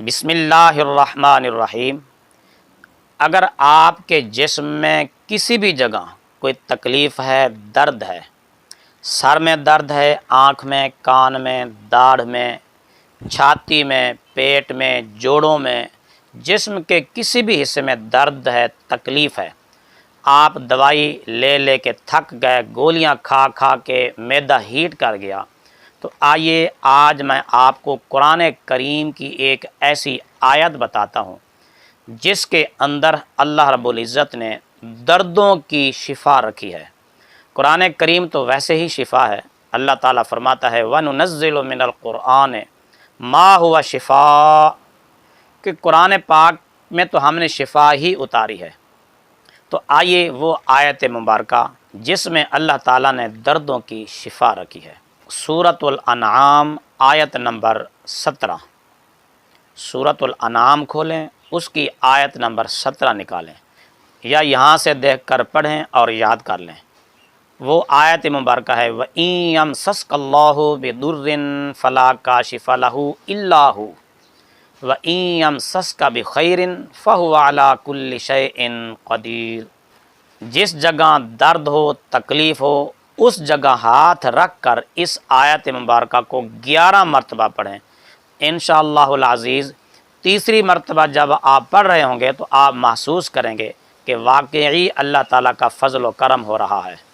بسم اللہ الرحمن الرحیم۔ اگر آپ کے جسم میں کسی بھی جگہ کوئی تکلیف ہے، درد ہے، سر میں درد ہے، آنکھ میں، کان میں، داڑھ میں، چھاتی میں، پیٹ میں، جوڑوں میں، جسم کے کسی بھی حصے میں درد ہے، تکلیف ہے، آپ دوائی لے لے کے تھک گئے، گولیاں کھا کھا کے معدہ ہیٹ کر گیا، تو آئیے آج میں آپ کو قرآن کریم کی ایک ایسی آیت بتاتا ہوں جس کے اندر اللہ رب العزت نے دردوں کی شفا رکھی ہے۔ قرآن کریم تو ویسے ہی شفا ہے۔ اللہ تعالیٰ فرماتا ہے وَنُنَزِّلُ مِنَ الْقُرْآنِ مَا هُوَ شِفَاء، کہ قرآن پاک میں تو ہم نے شفا ہی اتاری ہے۔ تو آئیے وہ آیت مبارکہ جس میں اللہ تعالیٰ نے دردوں کی شفا رکھی ہے۔ سورۃ الانعام آیت نمبر 17۔ سورۃ الانعام کھولیں، اس کی آیت نمبر 17 نکالیں، یا یہاں سے دیکھ کر پڑھیں اور یاد کر لیں۔ وہ آیت مبارکہ ہے وَإِن يَمْسَسْكَ اللَّهُ بِضُرٍّ فَلَا كَاشِفَ لَهُ إِلَّا هُوَ وَإِن يَمْسَسْكَ بِخَيْرٍ فَهُوَ عَلَى كُلِّ شَيْءٍ قَدِيرٌ۔ جس جگہ درد ہو، تکلیف ہو، اس جگہ ہاتھ رکھ کر اس آیت مبارکہ کو 11 مرتبہ پڑھیں۔ انشاءاللہ العزیز تیسری مرتبہ جب آپ پڑھ رہے ہوں گے تو آپ محسوس کریں گے کہ واقعی اللہ تعالیٰ کا فضل و کرم ہو رہا ہے۔